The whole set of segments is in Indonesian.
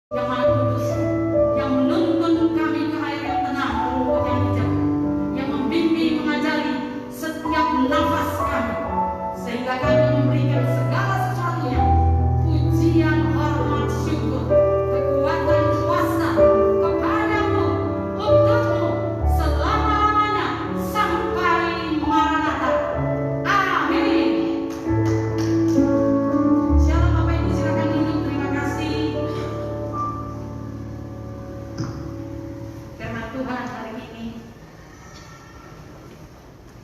yang Maha Kudus, yang menuntun kami ke air yang tenang, ke rumput yang hijau, yang membimbing, mengajari setiap nafas kami, sehingga kami memberikan segala sesuatunya pujian, hormat, syukur, kekuatan, kuasa kepadamu, untukmu, selama-lamanya sampai Maranatha. Amin. Shalom Bapak Ibu, silakan duduk. Terima kasih. Firman Tuhan hari ini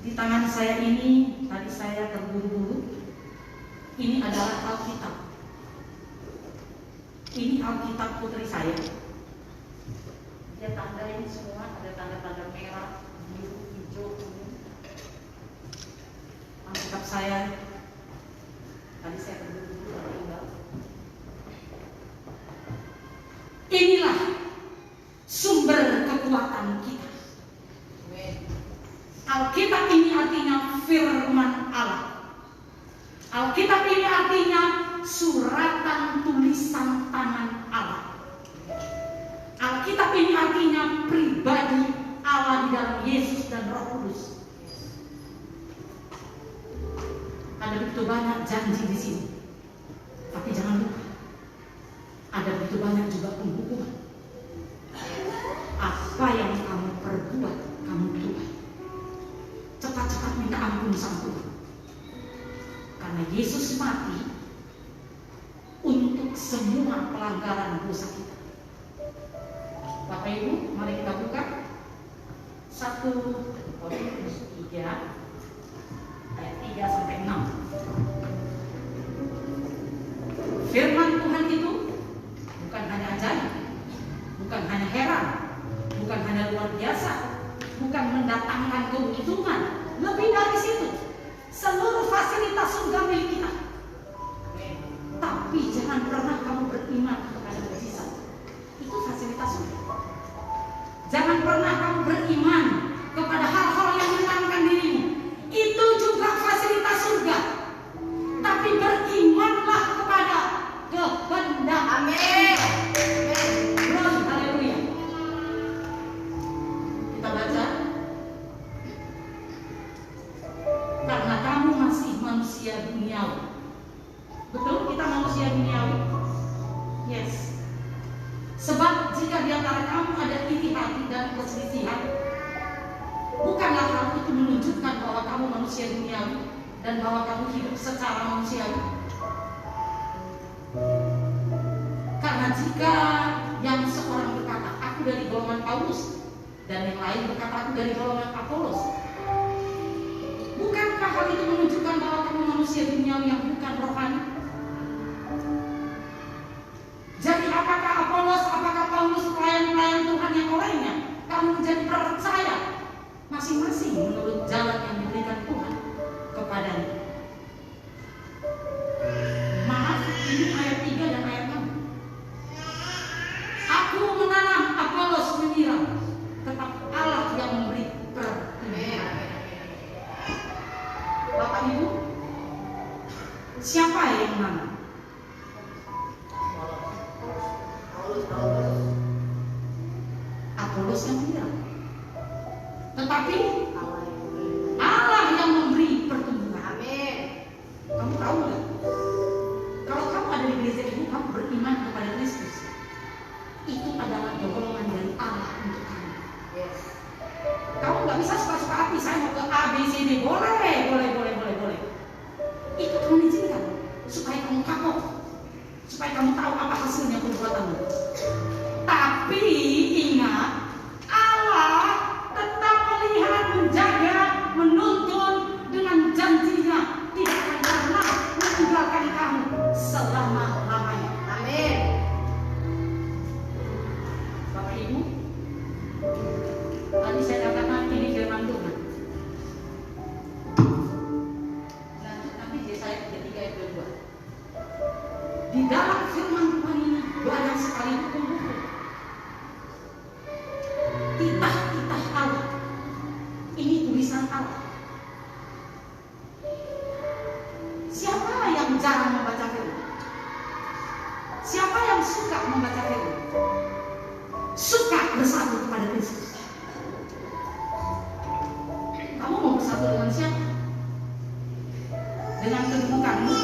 di tangan saya ini, tadi saya terburu-buru. Ini adalah Alkitab. Ini Alkitab putri saya. Dia tandain semua, ada tanda-tanda merah, biru, hijau, kuning. Alkitab saya tadi saya terburu-buru tinggal. Inilah sumber kekuatan kita. Alkitab ini artinya firman Allah. Alkitab ini artinya suratan tulisan tangan Allah. Alkitab ini artinya pribadi Allah di dalam Yesus dan Roh Kudus. Ada begitu banyak janji di sini, tapi jangan lupa ada begitu banyak juga penghukuman. Apa yang kamu perbuat, kamu tuai. Cepat-cepat minta ampun sama Tuhan. Karena Yesus mati untuk semua pelanggaran dosa kita. Bapak Ibu, mari kita buka 1 Korintus 3 ayat 3 sampai 6. Firman Tuhan itu bukan hanya ajaib, bukan hanya heran, bukan hanya luar biasa, bukan mendatangkan keuntungan. Lebih dari situ, seluruh fasilitas surga milik kita. Tapi jangan pernah kamu beriman kepada mukjizat. Itu fasilitas surga. Jangan pernah kamu beriman kepada hal-hal yang menyenangkan dirimu. Itu juga fasilitas surga. Tapi berimanlah kepada kehendak. Amin. Haleluya. Kita baca. Karena kamu masih manusia duniawi. Betul, kita manusia duniawi. Yes. Sebab jika di antara kamu ada iri hati dan perselisihan, bukanlah hal itu menunjukkan bahwa kamu manusia duniawi dan bahwa kamu hidup secara manusiawi. Karena jika yang seorang berkata, aku dari golongan Paulus, dan yang lain berkata, aku dari golongan Apolos, bukankah hal itu menunjukkan bahwa kamu manusia duniawi yang bukan rohani? Jadi apakah Apolos, apakah Paulus pelayan-pelayan Tuhan yang lainnya? Kamu menjadi percaya masing-masing menurut jalan yang diberikan Tuhan kepadanya. Maaf, ini ayat 3 dan ayat 6. Aku menanam, Apolos menyiram, tetap Allah yang memberi pertumbuhan. Bapak Ibu, siapa yang menanam? Apolos yang menyiram. Tetapi Allah yang memberi pertumbuhan. Amin. Kamu tahu nggak? Kalau kamu ada di gereja ini, kamu beriman kepada Kristus, itu adalah dorongan dari Allah untuk kamu. Yes. Kamu nggak bisa suka-suka hati, saya mau ke A, B, C, D. Boleh. Itu Tuhan izinkan supaya kamu kapok, supaya kamu tahu apa hasilnya perbuatanmu. Tapi ingat, Allah tetap melihat, menjaga, menuntun dengan janjinya, tidak akan pernah meninggalkan kamu selama-lamanya. Amin. Bapak Ibu, tadi saya katakan ini firman Tuhan. Lanjut nanti Yesaya 33 ayat 22. Di dalam firman Tuhan ini banyak sekali hukum-hukum. Siapa yang suka membaca firman? Suka bersatu kepada Kristus. Kamu mau bersatu dengan siapa? Dengan kedudukanmu,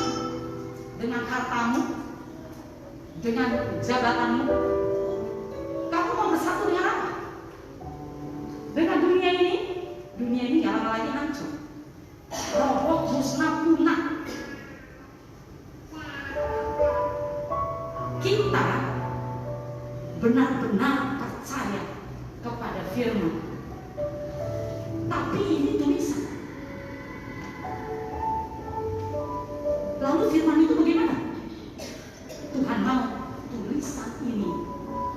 dengan hartamu, dengan jabatanmu. Kamu mau bersatu dengan apa? Dengan dunia ini? Dunia ini yang lagi hancur, roboh, musnah, punah. Kita benar-benar percaya kepada firman. Tapi ini tulisan. Lalu firman itu bagaimana? Tuhan mau tulisan ini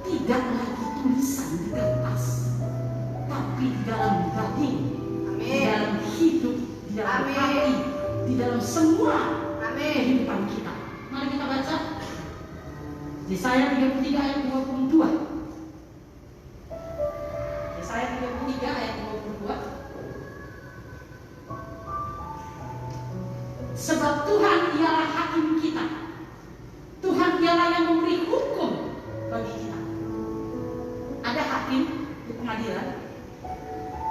tidak lagi tulisan di kertas, tapi di dalam daging, di dalam hidup, di dalam hati, di dalam semua kehidupan kita. Mari kita baca Yesaya 33 ayat 22. Yesaya 33 ayat 22. Sebab Tuhan ialah hakim kita. Tuhan ialah yang memberi hukum bagi kita. Ada hakim di pengadilan.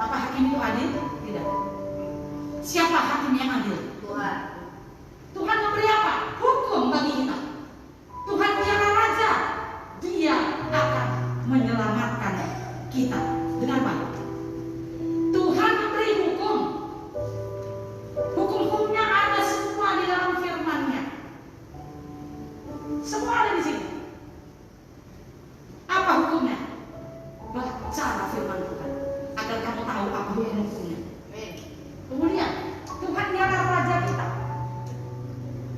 Apa hakim itu adil? Tidak. Siapa hakim yang adil? Tuhan. Tuhan memberi apa? Hukum bagi kita. Tuhan ialah Raja. Dia akan menyelamatkan kita. Dengan apa? Tuhan memberi hukum. Hukum-hukumnya ada semua di dalam firman-Nya. Semua ada di sini. Apa hukumnya? Bacalah firman Tuhan agar kamu tahu apa hukum-hukumnya. Kemudian Tuhan ialah Raja kita.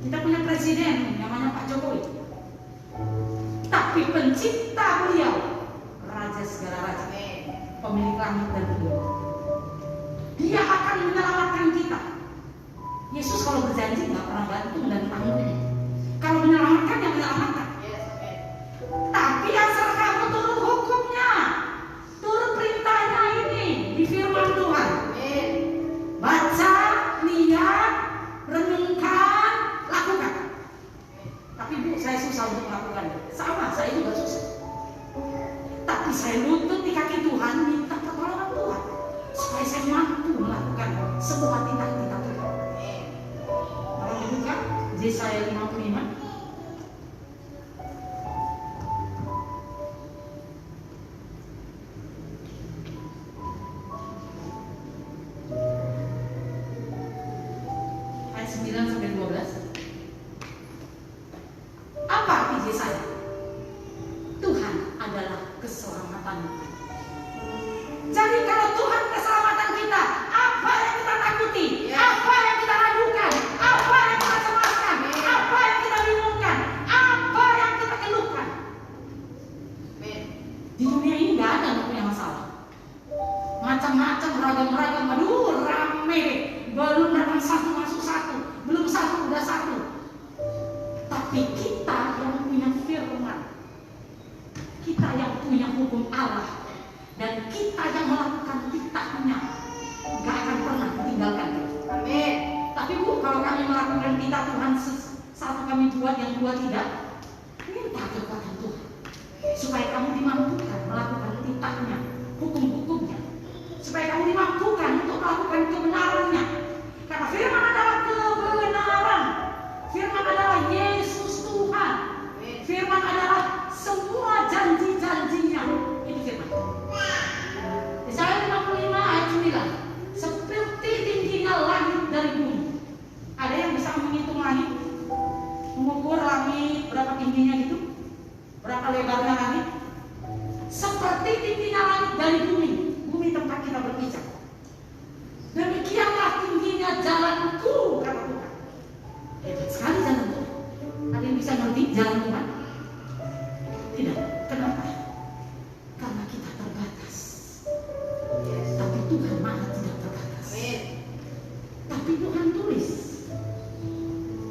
Kita punya presiden namanya Pak Jokowi. Tapi pencipta beliau Raja segala raja, pemilik langit dan bumi. Dia akan menyelamatkan kita. Yesus kalau berjanji nggak pernah gantung dan tanggung. Kalau menyelamatkan, yang menyelamatkan. Tapi asal kamu turun hukumnya, turun perintahnya ini di firman Tuhan. Baca, lihat, renungkan, lakukan. Tapi Bu, saya susah untuk melakukannya. Sama, saya juga susah. Tapi saya lutut di kaki Tuhan, minta pertolongan Tuhan supaya saya mampu melakukan semua titah-titah Tuhan. Kalau dibuka Yesaya 55. Ayat 9 sampai 12. Apa arti Yesaya? Tuhan adalah keselamatan. Jadi kalau Tuhan keselamatan kita, apa yang kita takuti? Apa yang kita ragukan? Apa yang kita cemaskan? Apa yang kita bingungkan? Apa yang kita keluhkan? Di dunia ini nggak ada yang punya masalah. Macam-macam, ragam-ragam, aduh rame deh. Belum datang satu masuk satu, belum satu udah satu. Tapi kita yang punya firman, kita yang punya hukum Allah, dan kita yang melakukan titahnya, gak akan pernah ditinggalkan. Amin. Tapi Bu, kalau kami melakukan titah Tuhan, satu kami buat, yang dua tidak, minta kekuatan Tuhan supaya kamu dimampukan melakukan titahnya, hukum-hukumnya, supaya kamu dimampukan untuk melakukan kebenarannya. Karena firman adalah kebenaran, firman adalah Yesus Tuhan, firman adalah semua janji-janjinya. Itu firman. Yesaya 55 ayat 9. Seperti tingginya langit dari bumi. Ada yang bisa menghitung langit? Mengukur langit berapa tingginya gitu? Berapa lebarnya langit? Seperti tingginya langit dari bumi. Bumi tempat kita berpijak. Demikianlah tingginya jalanku, kata Tuhan. Hebat sekali jalan Tuhan. Ada yang bisa ngerti jalan Tuhan? Tidak. Kenapa? Karena kita terbatas. Tapi Tuhan Maha tidak terbatas. Tapi Tuhan tulis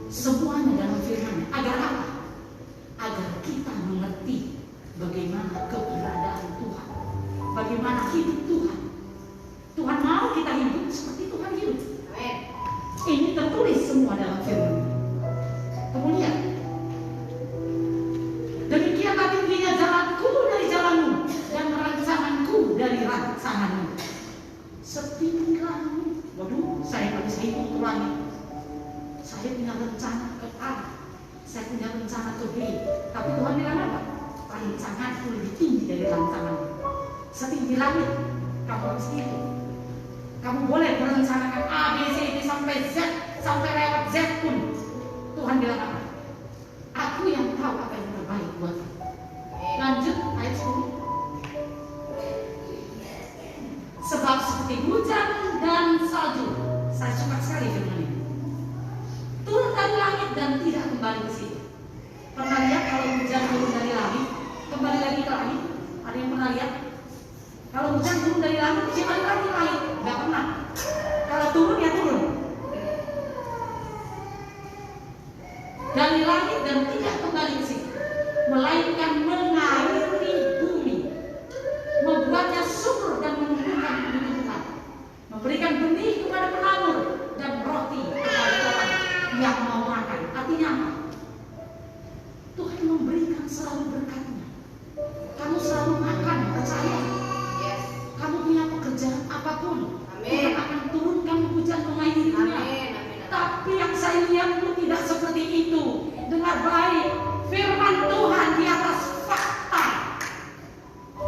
semuanya dalam firman-Nya. Agar apa? Agar kita mengerti bagaimana keberadaan Tuhan, bagaimana hidup Tuhan. Tuhan mau kita hidup seperti Tuhan hidup. Ini tertulis semua dalam firman. Kemudian tingginya jalanku dari jalanmu, dan rancanganku dari rancanganmu. Setinggi langit. Waduh, saya nggak bisa hitung ke langit. Saya punya rencana ke A, saya punya rencana ke B. Tapi Tuhan bilang apa? Rancanganku lebih tinggi dari rancanganmu. Setinggi langit, kamu harus itu. Kamu boleh merencanakan A, B, C, D sampai Z, sampai lewat Z pun. Tuhan bilang apa? Aku yang tahu apa yang terbaik buat kamu. Lanjut ayat 10. Sebab seperti hujan dan salju. Saya suka sekali firman ini. Turun dari langit dan tidak kembali ke situ. Pernah lihat kalau hujan turun dari langit, kembali lagi ke langit? Ada yang pernah lihat? Kalau hujan turun dari langit, dia balik lagi ke langit. Gak pernah. Kalau turun ya turun dari langit dan tidak kembali ke situ, melainkan mengairi bumi, membuatnya subur dan menumbuhkan tumbuhan, memberikan benih kepada penabur dan roti kepada orang yang mau makan. Artinya apa? Tuhan memberikan selalu berkatnya. Kamu selalu makan, percaya. Kamu punya pekerjaan apapun, Tuhan akan turunkan hujan mengairinya. Tapi yang saya lihat itu tidak seperti itu. Dengar baik, firman Tuhan di atas fakta.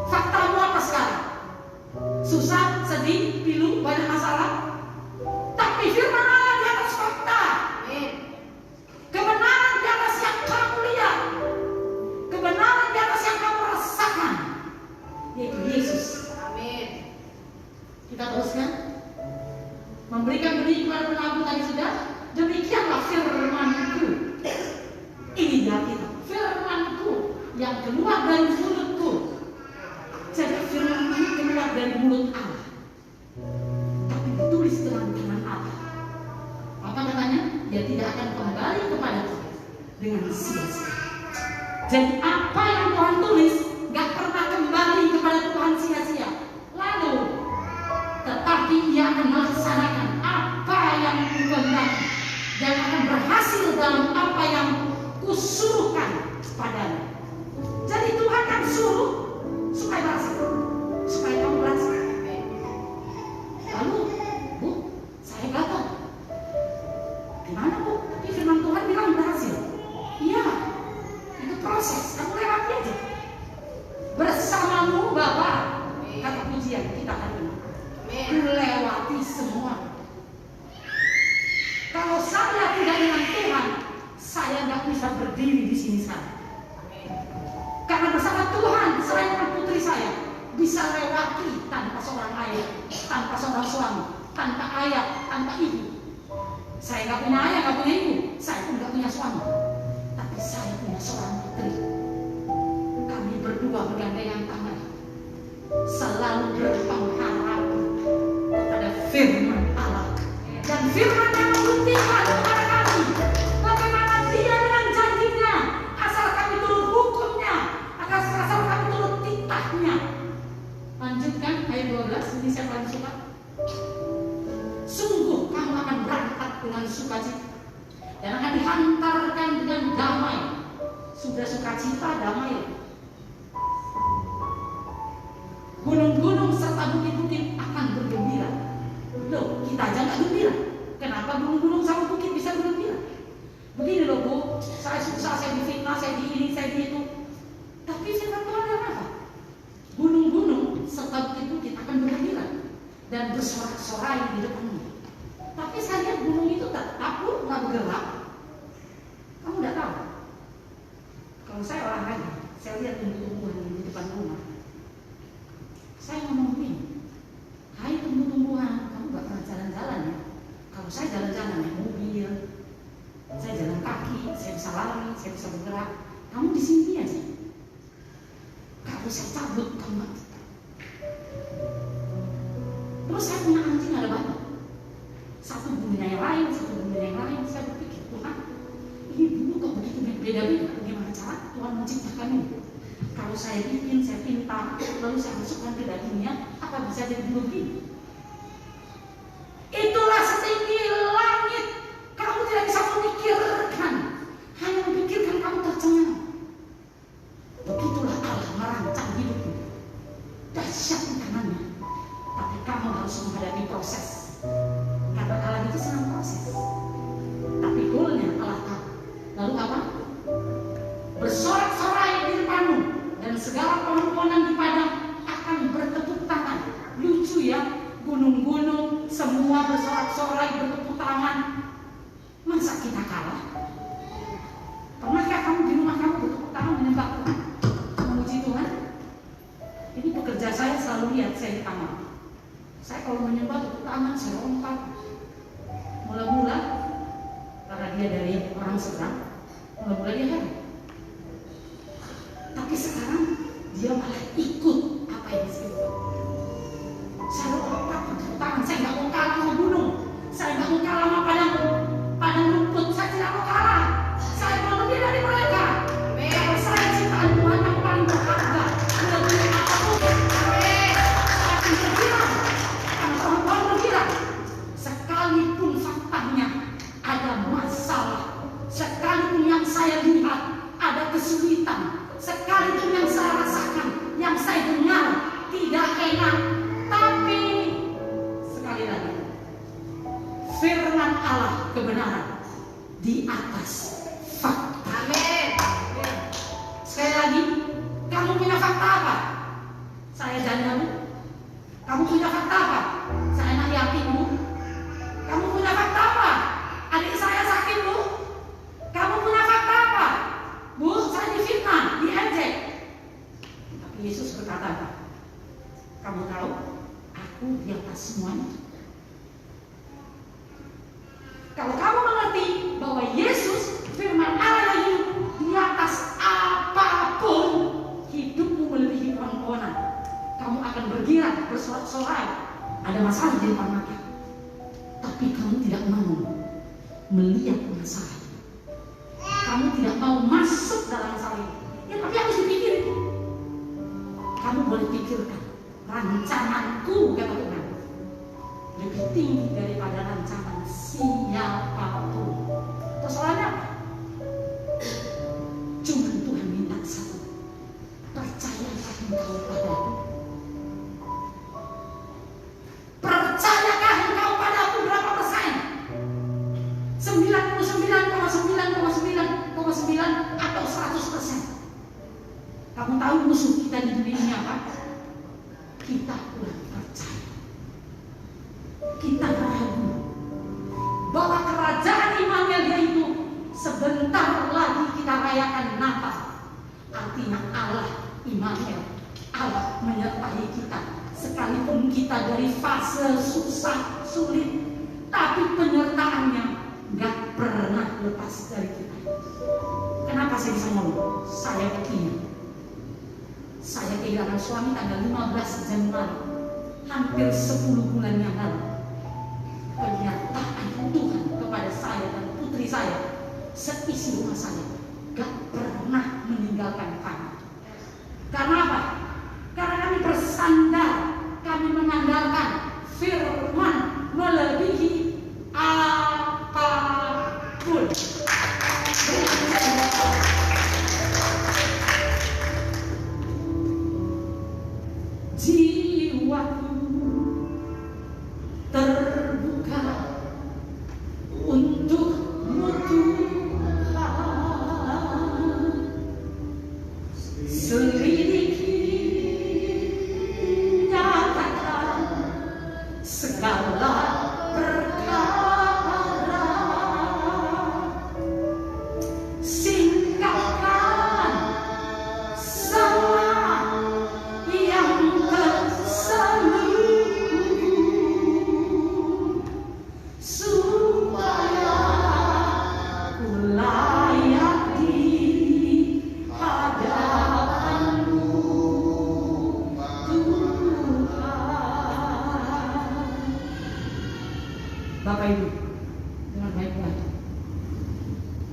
Faktamu apa sekarang? Susah, sedih, pilu, banyak masalah. Tapi firman Allah di atas fakta. Kebenaran di atas yang kamu lihat, kebenaran di atas yang kamu rasakan, yaitu Yesus. Amin. Kita teruskan. Memberikan benih kepada penabur tadi sudah. Demikianlah firmanku. Ini dia kita. Firmanku yang keluar dari mulutku. Jadi firman ini keluar dari mulut Allah, tapi ditulis dengan tangan Allah. Apa katanya? Dia tidak akan kembali kepadaku dengan sia-sia. Jadi apa yang Tuhan tulis gak pernah kembali kepada Tuhan sia-sia. Lalu tetapi ia akan melaksanakan apa yang kukehendaki dan akan berhasil dalam apa yang kusuruhkan padanya. Jadi Tuhan kan suruh supaya berhasil, supaya kamu berhasil. Lalu, Bu, saya kata, gimana Bu? Tapi firman Tuhan bilang berhasil. Iya, itu proses. Kamu lewati aja. Bersamamu Bapa, kata pujian kita hari ini. Melewati semua. Kalau saya tidak dengan Tuhan, saya nggak bisa berdiri di sini sekarang. Karena bersama Tuhan, saya dengan putri saya bisa lewati tanpa seorang ayah, tanpa seorang suami, tanpa ayah, tanpa ibu. Saya nggak punya ayah, nggak punya ibu, saya pun nggak punya suami, tapi saya punya seorang putri. Kami berdua bergandengan tangan, selalu berpengharap kepada firman Allah, dan firman yang membuktikan kepada kami bagaimana Dia dengan janjinya, asal kami turut hukumnya, asal kami turut titahnya. Lanjutkan ayat 12, ini saya paling suka. Sungguh kamu akan berangkat dengan sukacita dan akan dihantarkan dengan damai. Sudah sukacita, damai. Gunung-gunung serta bukit-bukit akan bergembira. Loh, kita aja nggak gembira. Kenapa gunung-gunung sama bukit bisa bergembira? Begini loh Bu, saya susah, saya difitnah, saya di ini, saya di itu. Tapi firman Tuhan apa? Gunung-gunung serta bukit-bukit akan bergembira dan bersorak-sorai di depannya. Tapi saya lihat gunung itu tak takut, nggak bergerak. Kamu nggak tahu? Kalau saya olahraga, saya lihat tumbuh-tumbuhan di depan rumah. Saya ngomongin, hai tumbuh-tumbuhan, kamu nggak pernah jalan-jalan ya? Kalau saya jalan-jalan naik mobil, saya jalan kaki, saya bisa lari, saya bisa bergerak. Kamu di sini aja. Kalau saya cabut, kamu nggak. Terus saya punya anjing ada banyak. Satu bulunya yang lain, satu bulunya yang lain. Saya berpikir, Tuhan, ini bulu kok begitu beda-beda. Bagaimana cara Tuhan menciptakan ini? Kalau saya bikin, saya pintar, lalu saya masukkan ke dagingnya, apa bisa jadi bulu begini? Itulah setinggi langit. Kamu tidak bisa memikirkan, hanya memikirkan kamu tercengang. Begitulah puji ya. Gunung-gunung semua bersorak-sorai, bertepuk tangan. Masa kita kalah? Pernahkah kamu di rumah kamu bertepuk tangan menyembah Tuhan, memuji Tuhan? Ini pekerja saya selalu lihat saya di kamar. Saya kalau menyembah tepuk tangan, saya lompat. Mula-mula karena dia dari orang Seberang, mula-mula dia heran. Tapi sekarang dia malah ikut apa yang disebut. Saya lompat tepuk tangan, saya nggak mau kalah sama gunung, saya nggak mau kalah sama padang rumput, saya tidak mau kalah. Saya mau lebih dari mereka. Karena saya ciptaan Tuhan yang paling berharga. Lebih apapun. Saya akan berbilang. Karena Tuhan berbilang, sekalipun faktanya ada masalah, sekalipun yang saya lihat ada kesulitan, sekalipun yang saya rasakan, yang saya dengar tidak enak, tapi sekali lagi firman Allah kebenaran di atas fakta. Amin. Sekali lagi, kamu punya fakta apa? Saya janda. Kamu punya fakta apa? Saya anak yatim, Bu. Kamu punya fakta apa? Adik saya sakit, Bu. Kamu punya fakta apa? Bu, saya difitnah, diejek. Tapi Yesus berkata apa? Kamu tahu, aku di atas semuanya. Kalau kamu mengerti bahwa Yesus firman Allah yang di atas apapun, hidupmu melebihi pohon-pohonan. Kamu akan bergirak, bersorak-sorai. Ada masalah di depan mata, tapi kamu tidak mau melihat masalah. Kamu tidak mau masuk dalam masalah ini. Ya, tapi harus dipikirin. Kamu boleh pikirkan rancanganku, kata Tuhan, lebih tinggi daripada rancangan siapapun. Persoalannya apa? Cuma Tuhan minta satu. Percayakah engkau padaku? Percayakah engkau padaku berapa persen? 99,9,9,9 atau 100%? Kamu tahu musuh kita di dunia ini apa? Kita kurang percaya. Kita ragu bahwa kerajaan Immanuel itu sebentar lagi kita rayakan Natal. Artinya Allah Immanuel, Allah menyertai kita. Sekalipun kita dari fase susah, sulit, tapi penyertaannya gak pernah lepas dari kita. Kenapa saya bisa ngomong? Saya buktinya. Saya kehilangan suami tanggal 15 Januari, hampir 10 bulan yang lalu. Pernyataan Tuhan kepada saya dan putri saya, seisi rumah saya, gak pernah meninggalkan kami. Karena apa? Karena kami bersandar, kami mengandalkan firman melebihi apapun. Jiwaku terbuka untukmu Tuhan, selidiki, nyatakan segala perkara, singkapkan semua yang terselubung, supaya ku layak di hadapanmu Tuhan. Bapak Ibu, dengan baik-baik,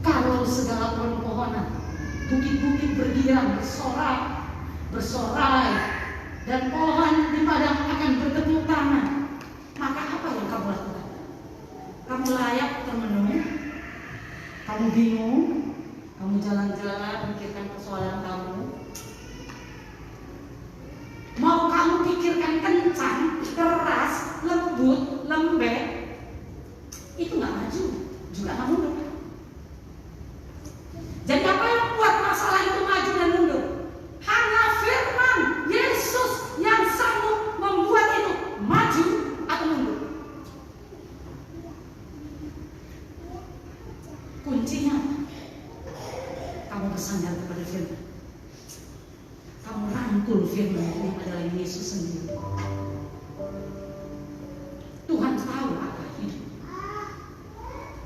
kalau segala pohon-pohonan, bukit-bukit berdiri, bersorai, dan pohon di padang akan bertepuk tangan, maka apa yang kamu lakukan? Kamu layak termenung, kamu bingung, kamu jalan-jalan pikirkan persoalan kamu. Mau kamu pikirkan kencang, keras, lembut, lembek, itu nggak maju, juga nggak mundur. Jadi apa yang membuat masalah itu maju dan mundur? Hanya firman Yesus yang sanggup membuat itu maju merangkul firman yang adalah Yesus sendiri. Tuhan tahu apa hidup.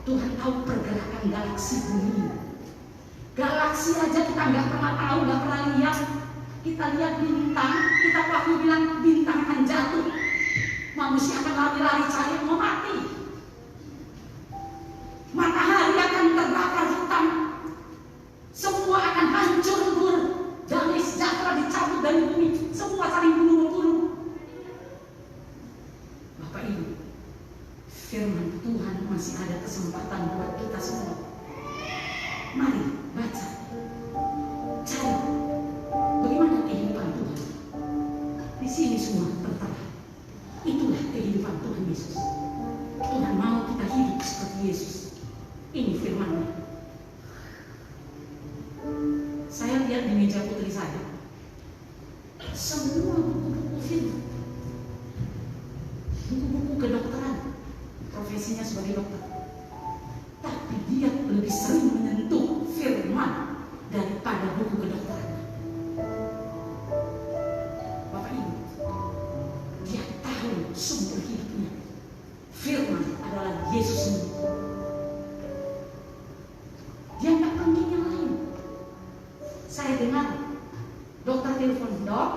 Tuhan tahu pergerakan galaksi bumi. Galaksi aja kita nggak pernah tahu, nggak pernah lihat. Kita lihat bintang, kita waktu bilang bintang akan jatuh, manusia akan lari-lari cari mau mati. Matahari akan terbakar hitam, semua akan hancur lebur, damai sejahtera dicabut dari bumi, semua saling bunuh-bunuh. Bapak Ibu, firman Tuhan masih ada kesempatan buat kita semua. Mari baca, cari bagaimana kehidupan Tuhan. Di sini semua tertera. Itulah kehidupan Tuhan Yesus. Tuhan mau kita hidup seperti Yesus. Ini firman-Nya. Saya lihat di meja putri saya, semua buku-buku firman, buku-buku kedokteran, profesinya sebagai dokter. Tapi dia lebih sering menyentuh firman daripada buku kedokteran. Bapak Ibu, dia tahu sumber hidupnya. Firman adalah Yesus sendiri. Dia nggak panggil yang lain. Saya dengar dokter telepon, dok,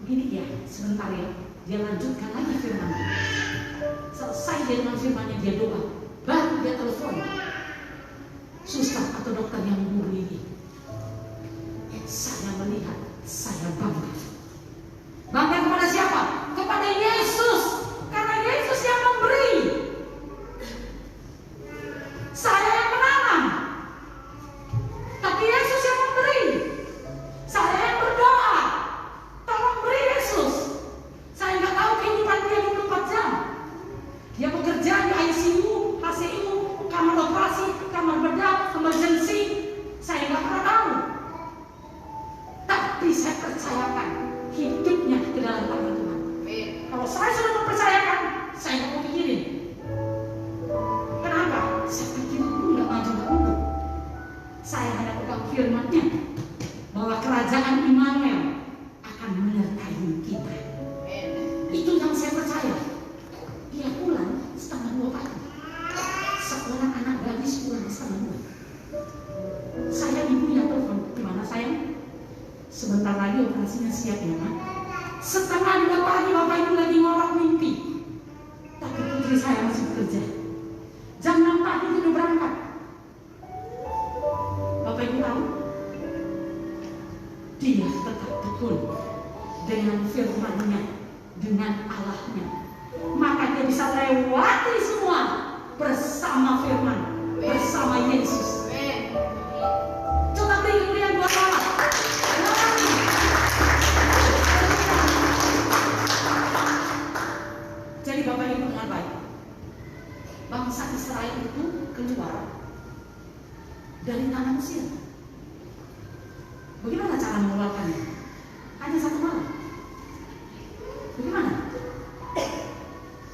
begini ya, sebentar ya. Dia lanjutkan lagi firman. Selesai dia dengan firmannya, dia doa. Baru dia telepon suster atau dokter yang menghubungi dia. Saya melihat, saya bangga. Bangga kepada siapa? Kepada Yesus. Karena Yesus yang memberi. Saya yang menanam, tapi Yesus yang memberi. Saya yang berdoa, tolong beri Yesus. Saya nggak tahu kehidupan dia 24 jam. Dia bekerja di ICU, HCU, kamar operasi, kamar bedah, emergency. Saya nggak pernah tahu. Tapi saya percayakan hidupnya ke dalam tangan Tuhan. Kalau saya sudah mempercayakan, saya nggak mau pikirin. Kenapa? Saya pikir itu nggak maju-maju. Saya hanya pegang firman-Nya bahwa kerajaan Immanuel akan menyertai kita. Itu yang saya percaya. Dia pulang 1:30 pagi. Seorang anak gadis pulang 1:30. Saya ibunya telepon, gimana sayang? Sebentar lagi operasinya siap ya, Nak. 1:30 pagi Bapak Ibu lagi ngorok mimpi. Tapi putri saya masih bekerja. Jam 6 pagi sudah berangkat. Bapak Ibu tahu? Dia tetap tekun dengan firman-Nya, dengan Allah-Nya. Maka dia bisa lewati semua bersama firman, bersama Yesus. Coba beri kemuliaan buat Allah. Jadi Bapak Ibu dengar baik, bangsa Israel itu keluar dari tanah Mesir. Bagaimana cara mengeluarkannya? Hanya 1 malam. Bagaimana?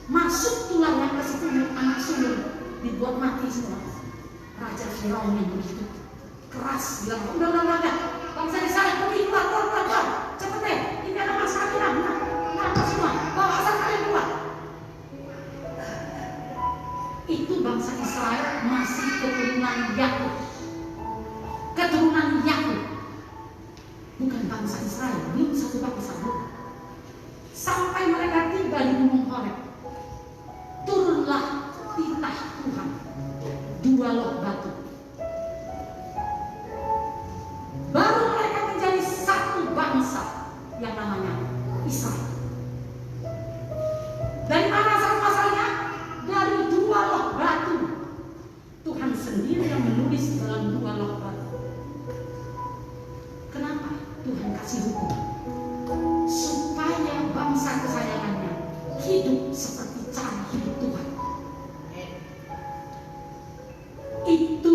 Masuk tulang yang ke-10 anak sulung dibuat mati semua. Raja Firaun yang begitu keras bilang, udah, bangsa Israel pergi keluar, cepet deh, ini ada masalah kita, kenapa semua, bawa asal kalian keluar. Itu bangsa Israel masih keturunan Yakub. Keturunan Yakub, bukan bangsa Israel, belum satu bangsa. Sampai mereka tiba di Gunung Horeb, turunlah titah Tuhan, 2 loh batu. Baru mereka menjadi satu bangsa yang namanya Israel. Dari mana asal masalahnya? Dari 2 loh batu. Tuhan sendiri yang menulis dalam 2 loh batu. Kenapa Tuhan kasih hukum? Supaya bangsa kesayangannya hidup seperti cara hidup Tuhan. Itu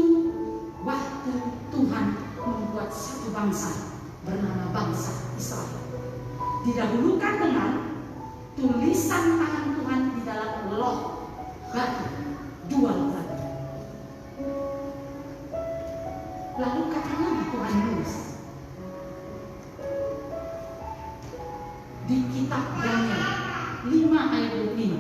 waktu Tuhan membuat satu bangsa bernama bangsa Israel. Didahulukan dengan tulisan tangan Tuhan di dalam loh batu, 2 loh batu. Lalu kapan lagi Tuhan menulis? di kitab Daniel 5 ayat 25.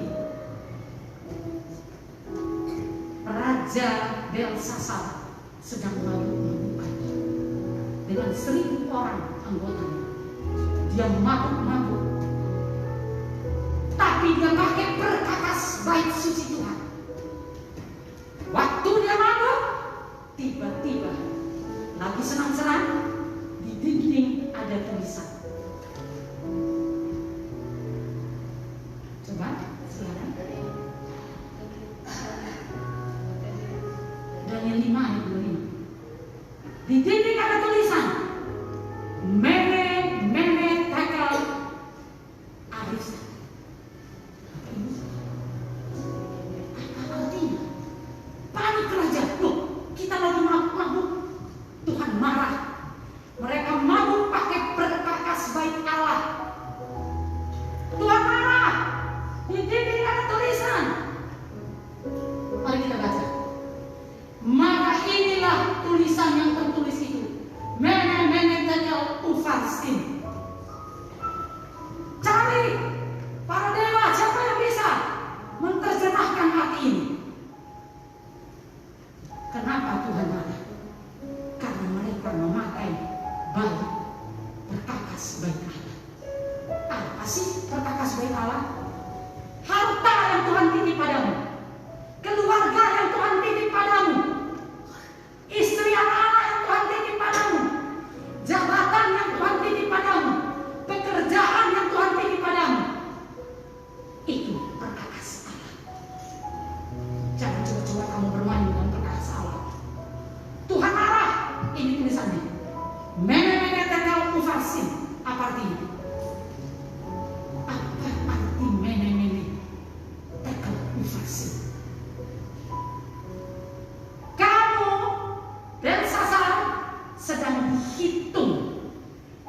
Raja Belsasar sedang mabuk-mabukan dengan 1000 orang anggotanya. Dia mabuk-mabuk, tapi dia pakai perkakas bait suci Tuhan. Waktu dia mabuk, tiba-tiba lagi senang-senang, di dinding ada tulisan. Coba silakan. Daniel 5 ayat 25. Di dinding ada tulisan, Mene Tekel Arisa. Apa artinya? Panik raja. Loh, kita lagi mabuk-mabuk. Tuhan marah. Mereka mabuk pakai perkakas bait Allah. Tuhan marah. Di dinding ada tulisan. Mari kita baca. Maka inilah tulisan yang tertulis itu. Mene Tekel Ufarsin. Cari para dewa, siapa yang bisa menerjemahkan hati ini? Kenapa Tuhan marah? Karena mereka memakai bait perkakas bait Allah. Apa sih perkakas bait Allah? Harta yang Tuhan titip padamu, keluarga yang Tuhan titip padamu, istri anak-anak yang Tuhan titip padamu, jabatan yang Tuhan titip padamu, pekerjaan yang Tuhan titip padamu. Itu perkakas Allah. Jangan coba-coba kamu bermain dengan perkakas Allah. Tuhan marah. Ini tulisannya. Mene Tekel Ufarsin. Apa artinya? Apa arti Mene Tekel Ufarsin? Kamu Belsasar sedang dihitung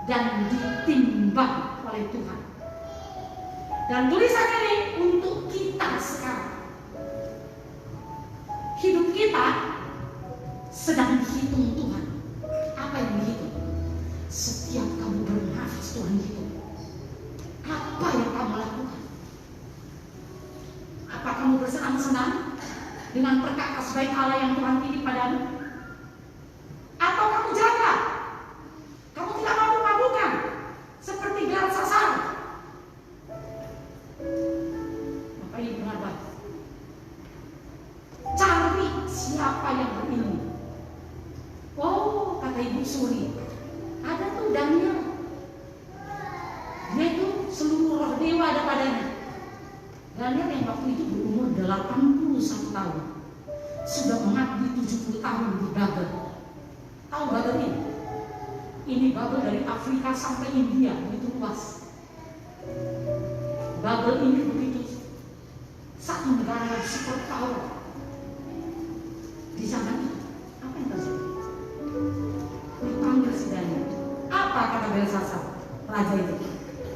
dan ditimbang oleh Tuhan. Dan tulisan ini untuk kita sekarang. Hidup kita sedang dihitung Tuhan. Apa yang dihitung? Setiap kamu bernafas Tuhan hitung. Apa yang kamu lakukan? Apa kamu bersenang-senang dengan perkakas bait Allah yang Tuhan titip padamu? Atau kamu jaga? Kamu tidak mabuk-mabukan seperti Belsasar. Bapak Ibu dengar baik. Cari siapa yang berilmu. Oh, kata Ibu Suri, ada tuh Daniel. Dia itu seluruh roh dewa ada padanya. Daniel yang waktu itu berumur 81 tahun, sudah mengabdi 70 tahun di Babel. Tahu Babel ini? Ini Babel dari Afrika sampai India, begitu luas. Babel ini begitu satu negara yang super power. Di zaman itu, apa yang terjadi? Dipanggil si Daniel. Apa kata Belsasar, raja itu?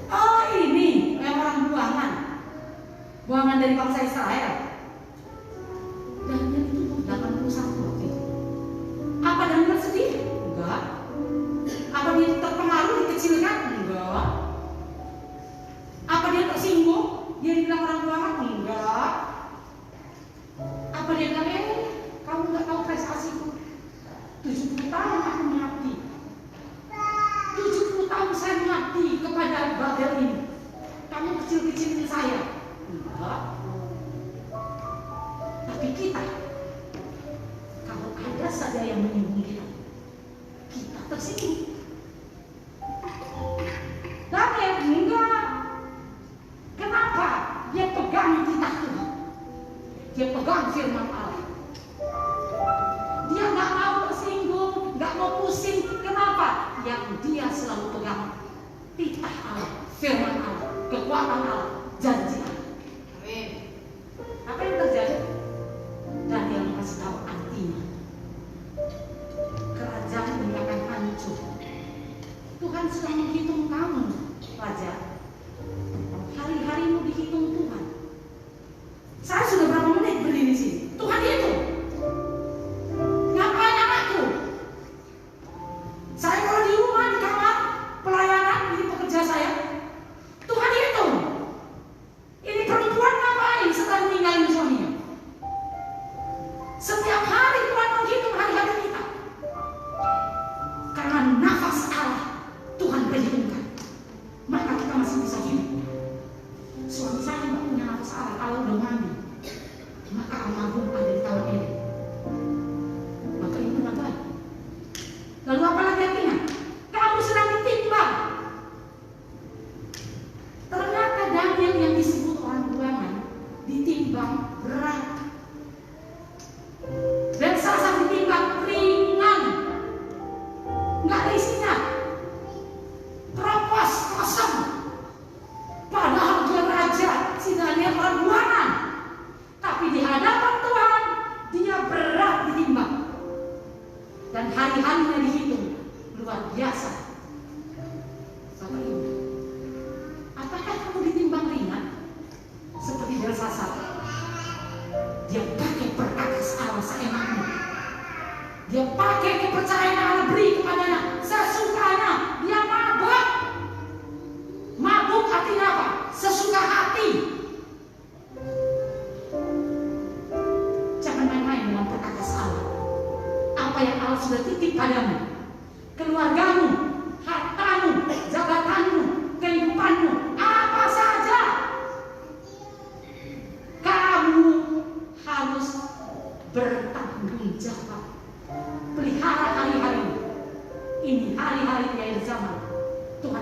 Oh, ini orang buangan dari bangsa Israel. Daniel itu 81 waktu itu. Apa Daniel sedih? Enggak. Apa dia terpengaruh, dikecilkan? Enggak. Apa dia tersinggung? Dia dibilang orang buangan? Enggak. Apa dia bilang, kamu nggak tahu prestasiku? 70 tahun aku mengabdi. 70 tahun saya mengabdi kepada Babel ini. Kamu kecil-kecilin saya? Enggak. Tapi kita, kalau ada saja yang menyinggung kita, kita tersinggung. Daniel enggak. Kenapa? Dia pegang kitab Tuhan. Dia pegang firman Allah. Dia nggak mau tersinggung, nggak mau pusing. Kenapa? Yang dia selalu pegang titah Allah, firman Allah, kekuatan Allah, janji Allah. Amin. Apa yang terjadi? Daniel kasih tahu artinya. Kerajaan ini akan hancur. Tuhan sedang menghitung kamu, raja. Hari-harimu dihitung Tuhan. Saya sudah berapa menit berdiri di sini? Tuhan hitung. Ngapain anakku? Saya kalau di rumah, di kamar, pelayanan, di pekerja saya, Tuhan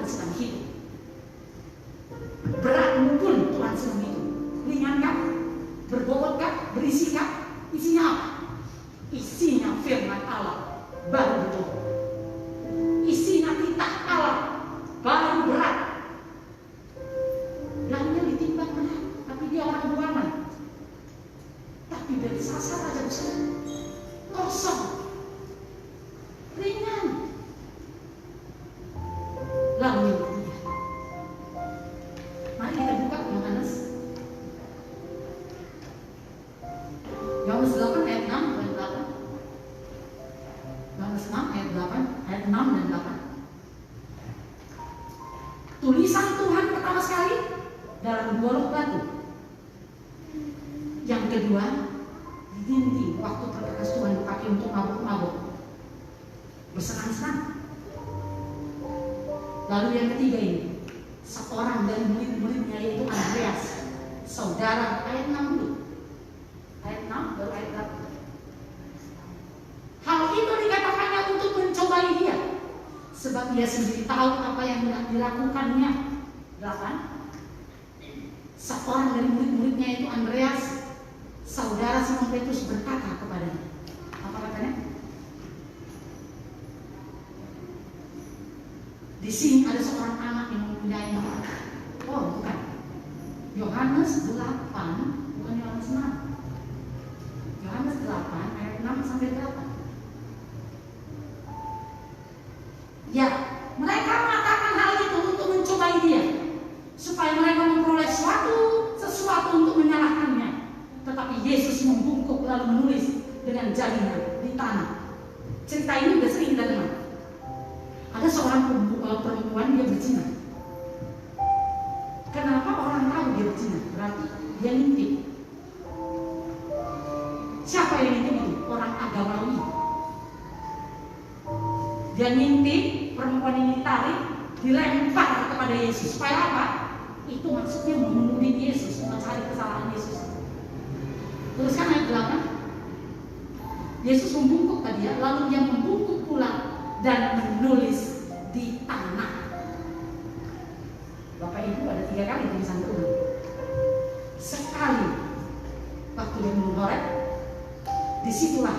Tuhan sedang hidup. Beratmu pun Tuhan sedang hidup. Ringankah? Berbobotkah? Berisikah? Isinya apa? Isinya firman Allah, baru betul. Isinya titah Allah, baru berat. Daniel ditimbang berat, tapi dia orang buangan. Tapi Belsasar raja besar, kosong, ringan. Lalu yang ketiga, mari kita buka Yohanes 8 ayat 6 dan 8. Yohanes 6 ayat 8, ayat 6 dan 8. Tulisan Tuhan pertama sekali dalam 2 luk batu. Yang kedua, di dinding waktu perkakas Tuhan dipakai untuk mabuk-mabuk, bersenang-senang. Lalu yang ketiga ini, seorang dari murid-muridnya yaitu Andreas, saudara, ayat 60. Ayat 6 baru ayat 8. Hal itu dikatakannya untuk mencobai dia, sebab dia sendiri tahu apa yang telah dilakukannya. 8. Seorang dari murid-muridnya yaitu Andreas, saudara Simon Petrus, berkata kepadanya. Apa katanya? Di sini ada seorang anak yang mempunyai. Oh, bukan. Yohanes 8, bukan Yohanes 6. Yohanes 8 ayat 6 sampai 8. Ya, mereka mengatakan hal itu untuk mencobai dia, supaya mereka memperoleh sesuatu untuk menyalahkannya. Tetapi Yesus membungkuk lalu menulis dengan jarinya di tanah. Cerita ini sudah sering kita dengar. Ada seorang perempuan, dia berzina. Kenapa orang tahu dia berzina? Berarti dia ngintip. Siapa yang ngintip itu? Orang agamawi. Dia ngintip, perempuan ini tarik, dilempar kepada Yesus. Supaya apa? Itu maksudnya menuding Yesus, mencari kesalahan Yesus. Teruskan ayat 8. Yesus membungkuk tadi ya, lalu dia membungkuk pula dan menulis di tanah. Bapak Ibu, ada 3 kali tulisan Tuhan. Sekali waktu dia menoreh, disitulah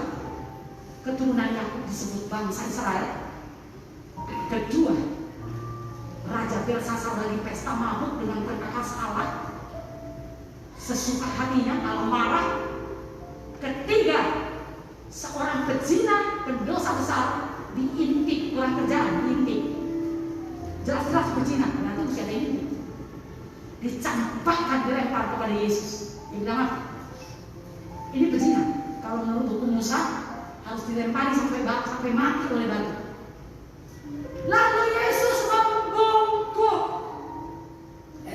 keturunan Yakub disebut bangsa Israel. Kedua, Raja Belsasar dari pesta mabuk dengan perkakas Allah, sesuka hatinya, Allah marah. Ketiga, seorang pezina, pendosa besar, diintip, kurang kerjaan, diintip. Jelas-jelas berzina, karena itu tidak ada intip. Dicampakkan, dilempar kepada Yesus. Dia bilang apa? Ini berzina. Kalau menurut hukum Musa harus dilempari sampai mati oleh batu. Lalu Yesus membungkuk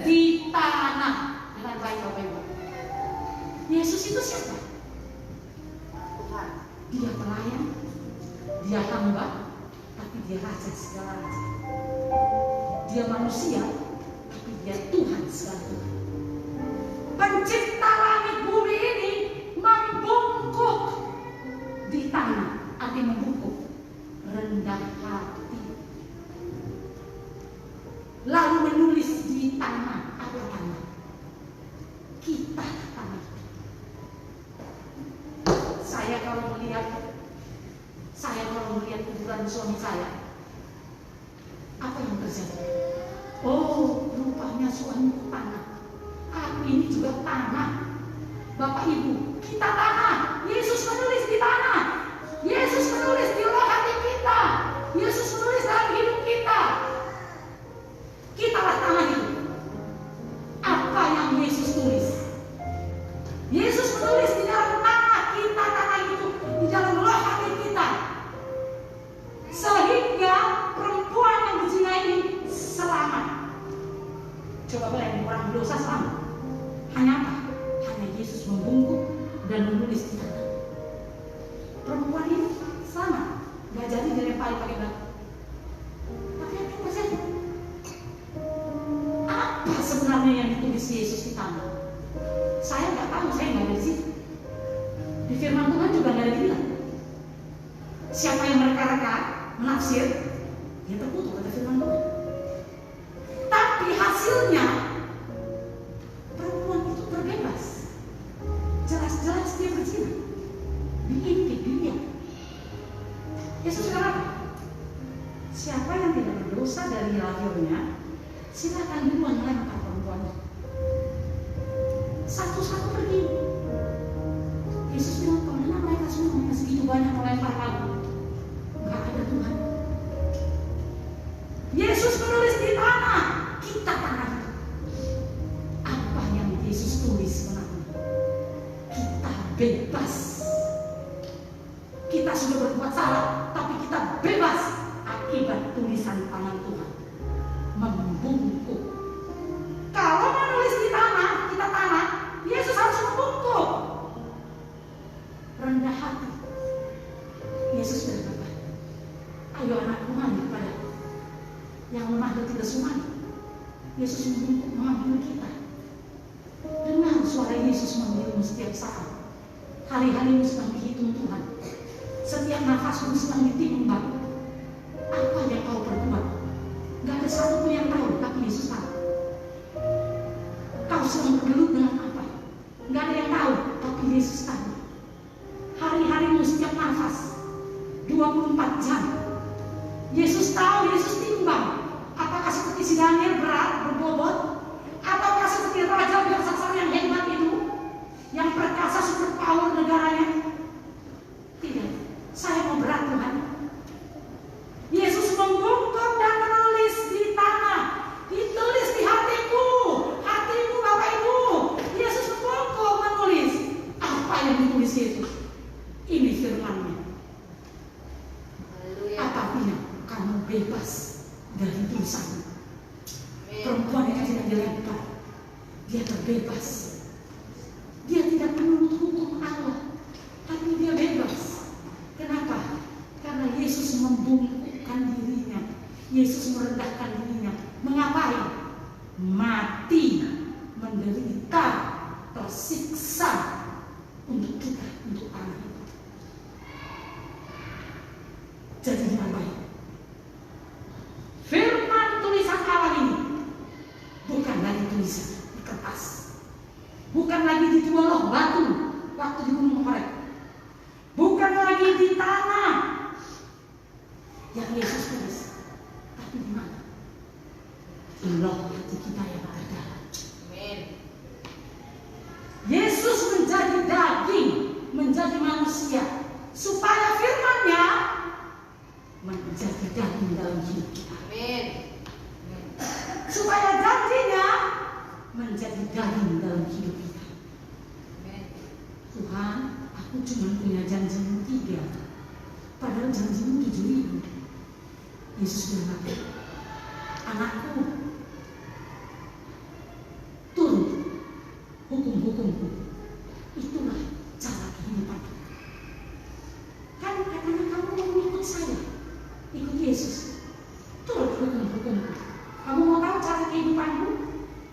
di tanah. Dengan baik Bapak Ibu. Yesus itu siapa? Dia pelayan, dia hamba, tapi dia raja segala raja. Dia manusia, tapi dia Tuhan segala Tuhan. Pencipta langit bumi ini membungkuk di tanah. Arti membungkuk, rendah hati. Lalu menulis di tanah. Apa tanah? Kita tanah. Saya kalau melihat kuburan suami saya, apa yang terjadi? Oh, rupanya suami tanah. Ini juga tanah. Bapak Ibu, kita tanah. Yesus menulis di tanah. Yesus menulis di roh hati kita. Yesus menulis dalam hidup kita. Kitalah tanah itu. Apa yang Yesus tulis? Yesus menulis di dalam tanah kita, tanah itu, di dalam roh hati kita. Sehingga perempuan yang berzina ini selamat. Coba bayangin, orang berdosa selamat. Hanya apa? Hanya Yesus membungkuk dan menulis di tanah. Perempuan ini selamat, gak jadi dilempari pakai batu. Tapi apa yang terjadi? Apa sebenarnya yang ditulis Yesus di tanah? Saya nggak tahu, saya nggak ada di situ. Di firman Tuhan juga nggak ada bilang. Siapa yang mereka-reka menafsir, dia terkutuk kata firman Tuhan. terjadi lahirnya, silakan duluan melempar perempuan. Satu-satu pergi. Yesus bilang, kemana mereka semua? Mereka segitu banyak melempar palu. Enggak ada Tuhan. Yesus menulis di tanah, kita tanah itu. Apa yang Yesus tulis sebenarnya? Kita bebas. Kita sudah berbuat salah, tapi kita bebas akibat tulisan tangan Tuhan. Membungkuk. Kalau menulis di tanah, kita tanah, Yesus harus membungkuk. Rendah hati. Yesus berkata, ayo anakku mandi kepada yang lemah dan tidak sumani. Yesus membungkuk memanggil kita. Dengar suara Yesus memanggilmu setiap saat. Hari-harimu sedang dihitung Tuhan. Setiap nafasmu sedang ditimbang. Apa yang kau perbuat? Gak ada satupun yang tahu, tapi Yesus tahu. Kau sedang bergelut dengan apa? Gak ada yang tahu, tapi Yesus tahu. Hari-harimu setiap nafas 24 jam. Yesus tahu, Yesus timbang. Apakah seperti si Daniel berat, berbobot? Ataukah seperti raja biasa yang hebat itu, yang perkasa super power negaranya? Tidak. Saya mau berat Tuhan. Yesus membungkuk dan menulis di tanah. Ditulis di hatiku. Hatimu Bapak Ibu. Yesus membungkuk menulis. Apa yang ditulis Yesus? Ini firman-Nya. Apa artinya? Kamu bebas dari dosa. Perempuan itu tidak dilempar. Dia terbebas. Dia tidak menurut hukum Allah, tapi dia bebas. Kenapa? Karena Yesus membungkukkan dirinya. Yesus merendahkan dirinya. Mengapain? Mati, menderita, tersiksa untuk kita, untuk tanah itu. Jadi dengan baik. Firman tulisan Allah ini bukan lagi tulisan di kertas, bukan lagi di dua batu waktu di Gunung Horeb, bukan lagi di tanah yang Yesus tulis, tapi di mana? Di loh hati kita yang ada. Amin. Yesus menjadi daging, menjadi manusia, supaya firman-Nya menjadi daging dalam hidup kita. Amin. Supaya janjinya menjadi daging dalam hidup kita. Amin. Tuhan, aku cuma punya janji-Mu 3, padahal janji-Mu 7.000. Yesus bilang, anakku, turut hukum-hukumku. Itulah cara kehidupan. Kan katanya kamu mau ikut saya, ikut Yesus, turut hukum-hukumku. Kamu mau tahu cara kehidupanku?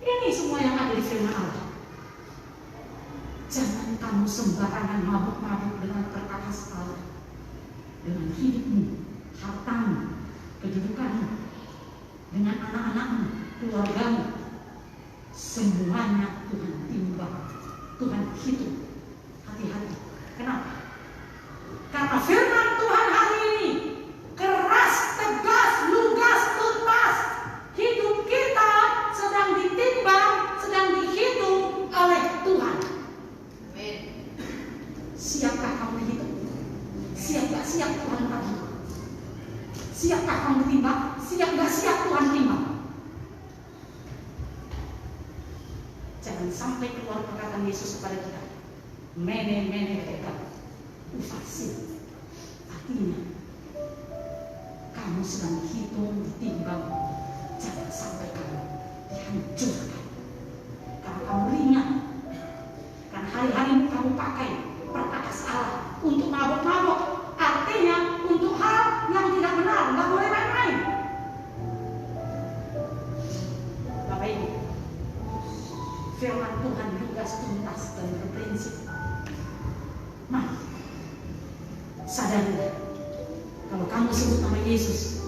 Ini semua yang ada di firman Allah. Jangan kamu sembarangan mabuk-mabuk dengan perkakas Allah, dengan hidupmu, hartamu, kedudukanmu, dengan anak-anakmu, keluargamu. Semuanya Tuhan timbang, Tuhan hitung. Hati-hati. Kenapa? Karena firman Tuhan hari ini keras, tegas, lugas, tuntas. Hidup kita sedang ditimbang, sedang dihitung oleh Tuhan. Amin. Siapkah kamu dihitung? Siap gak siap Tuhan bagi? Siapkah kamu ditimbang? Siap gak siap Tuhan timbang? Jangan sampai keluar perkataan Yesus kepada kita, mene dekat ufasir. Artinya kamu sedang dihitung, ditimbang. Jangan sampai kamu dihancurkan karena kamu ringan, karena hari-harimu kamu pakai perkakas Allah untuk mabuk-mabuk. Artinya untuk hal yang tidak benar, nggak boleh main-main. Bapak Ibu, firman Tuhan lugas, tuntas, dan berprinsip. Mari sadarilah, kalau kamu sebut nama Yesus,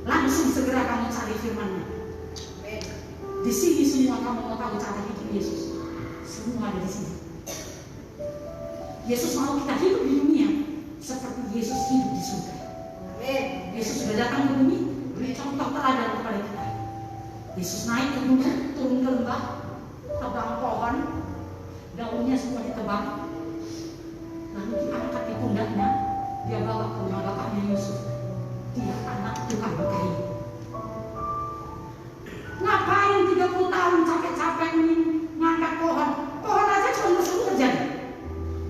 langsung segera kamu cari firman-Nya. Di sini semua kamu mau tahu cara hidup Yesus, semua ada di sini. Yesus mau kita hidup di dunia seperti Yesus hidup di surga. Yesus sudah datang ke bumi, beri contoh teladan kepada kita. Yesus naik ke gunung, turun ke lembah, tebang pohon, daunnya semua ditebang, lalu diangkat di pundaknya, dia bawa ke rumah bapaknya Yusuf. Dia anak Tuhan berkahi. Ngapain 30 tahun capek-capek ngangkat pohon? Pohon aja cuma bersebut terjadi.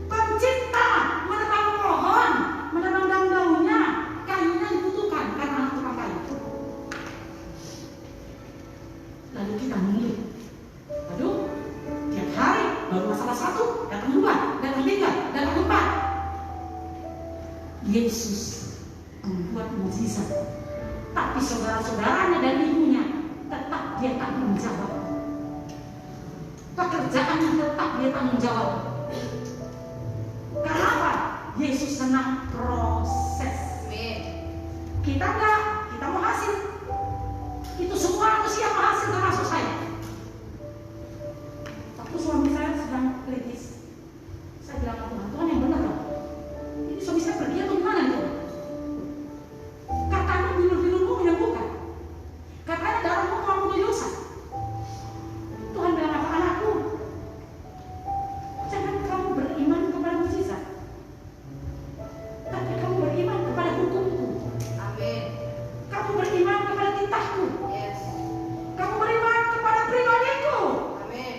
Pencipta menebang pohon, menebang daun-daunnya, kayunya dibutuhkan karena anak tukang kayu. Lalu kita mengeluh. Aduh, tiap hari baru masalah satu, datang dua, datang tiga, datang empat. Yesus membuat mukjizat, tapi saudara-saudaranya dan ibunya tetap dia tanggung jawab. Pekerjaannya tetap dia tanggung jawab. Karena apa? Yesus senang proses. Kita enggak, kita mau hasil. Itu semua manusia mau hasil, termasuk saya. Waktu suami saya sedang kritis, saya bilang ke Tuhan, Tuhan yang benar dong. Ini suami saya pergi atau gimana itu? Katanya bilur-bilurmu menyembuhkan. Katanya darahmu mengampuni dosa. Tuhan bilang apa? Anakku, jangan kamu beriman kepada mukjizat, tapi kamu beriman kepada hukumku. Amin. Kamu beriman kepada titahku. Yes. Kamu beriman kepada pribadiku. Amin.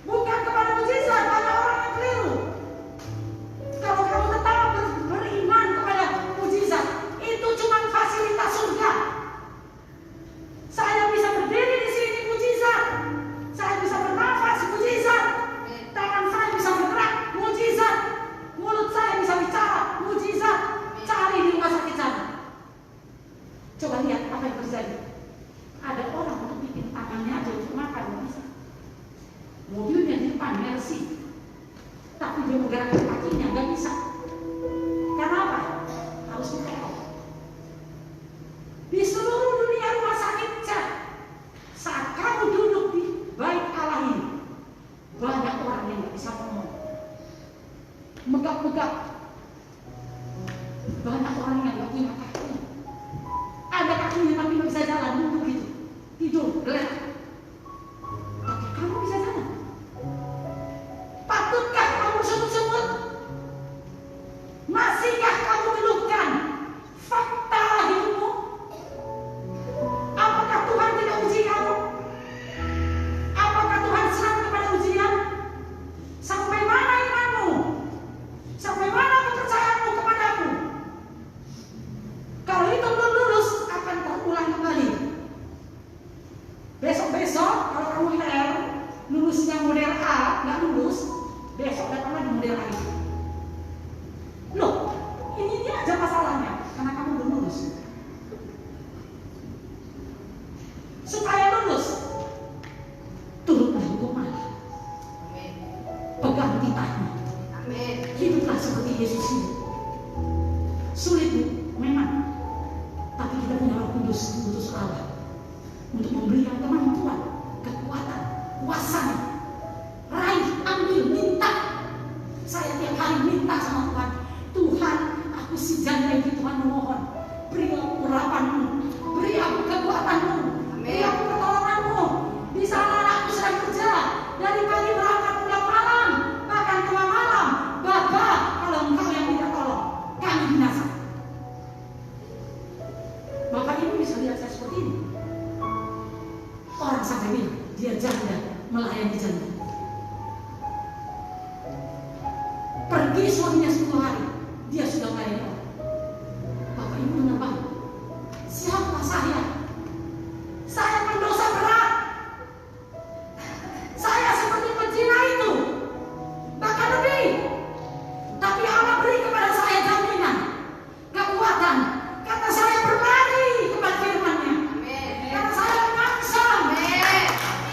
Bukan kepada mukjizat. Banyak orang yang keliru. Kalau kamu tetap beriman kepada mukjizat, itu cuma fasilitas surga. Saya bisa berdiri di sini, mukjizat. Saya bisa bernafas, mukjizat. Tangan saya bisa bergerak, mukjizat. Mulut saya bisa bicara, mukjizat. Cari di rumah sakit sana. Coba lihat apa yang terjadi. Ada orang untuk bikin tangannya aja untuk makan, nggak bisa. Mobilnya di depan Mercy, tapi dia menggerakkan kakinya nggak bisa. Karena apa? Harus ditolong. Di seluruh dunia rumah sakit cek. Saat kamu duduk di bait Allah ini, banyak orang yang nggak bisa ngomong, megap-megap. Banyak orang yang nggak punya kaki. Ada kakinya tapi nggak bisa jalan, duduk gitu, tidur, gelap. Tapi kamu bisa jalan. Patutkah kamu semut-semut? Masihkah kamu teluhkan fakta hidupmu? Apakah Tuhan tidak uji kamu? Apakah Tuhan senang kepada ujian? Sampai mana imanmu? Sampai mana kepercayaanmu kepadaku? Kalau itu belum lulus, akan terulang kembali. Besok-besok kalau kamu IR lulusnya model A, nggak lulus, besok datang lagi model A. Loh, ini dia aja masalahnya, karena kamu belum lulus. Supaya lulus, turutlah hukuman. Pegang titahnya. Hiduplah seperti Yesus hidup. Sulit memang, tapi kita punya Roh Kudus, Kudus Allah, untuk memberikan kemampuan, kekuatan, kuasanya. Raih, ambil, minta. Saya tiap hari minta sama Tuhan. Tuhan, aku si janda ini, Tuhan memohon, beri aku urapanmu, beri aku kekuatanmu, beri aku pertolonganmu. Di sana aku sedang kerja, dari pagi berangkat pulang malam, bahkan tengah malam. Bapa, kalau engkau yang tidak tolong, kami binasa. Bapak Ibu bisa lihat saya seperti ini. Orang sampai bilang dia janda, melayani janda. Pergi suaminya 10 hari, dia sudah melayani orang. Bapak Ibu dengar baik. Siapa saya? Saya pendosa berat. Saya seperti pezina itu, bahkan lebih. Tapi Allah beri kepada saya jaminan, kekuatan, karena saya berlari kepada firman-Nya. Karena saya mengangsam.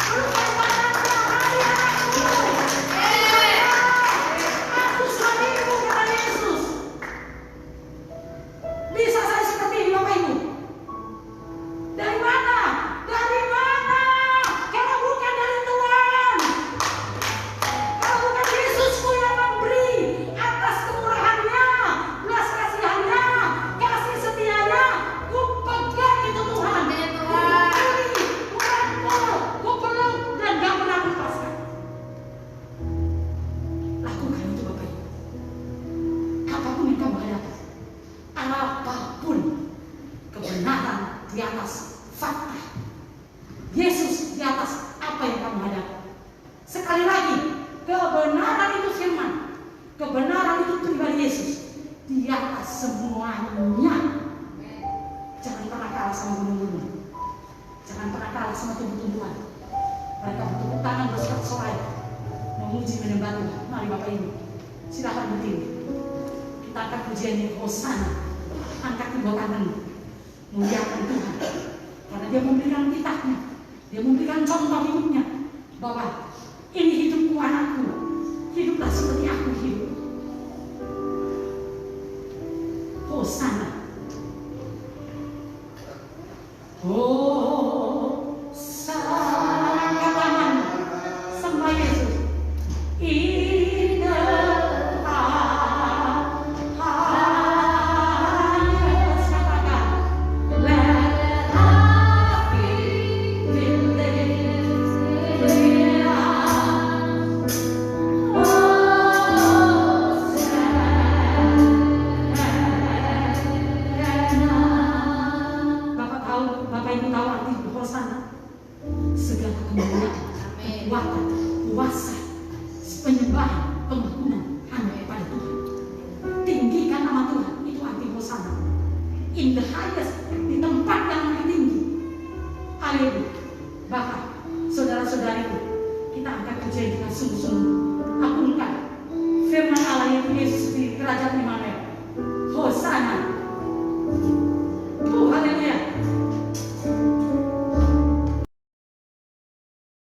Berubah badan tiap hari. Allah sama tumbuh-tumbuhan. Mereka bertepuk tangan bersorak-sorai memuji menyembah Tuhan. Mari Bapak Ibu, silakan berdiri. Kita angkat pujiannya Hosana. Angkat kedua tangan, muliakan Tuhan. Karena Dia memberikan titahnya, Dia memberikan contoh hidupnya bahwa ini hidupku anakku, hiduplah seperti aku hidup. Hosana. Hosana. Angkat tangan, sembah Yesus. In the highest, katakan, let us be lifted up. Bapak Ibu tahu arti Hosana? Segala kemuliaan, kekuatan, kuasa, penyembahan, pengakuan hanya kepada Tuhan. Tinggikan nama Tuhan, itu arti Hosana. In the highest, di tempat yang lebih tinggi. Haleluya. Bapak, saudara-saudariku, kita angkat pujian dengan sungguh-sungguh. Agungkan firman Allah yaitu Yesus di kerajaan di mana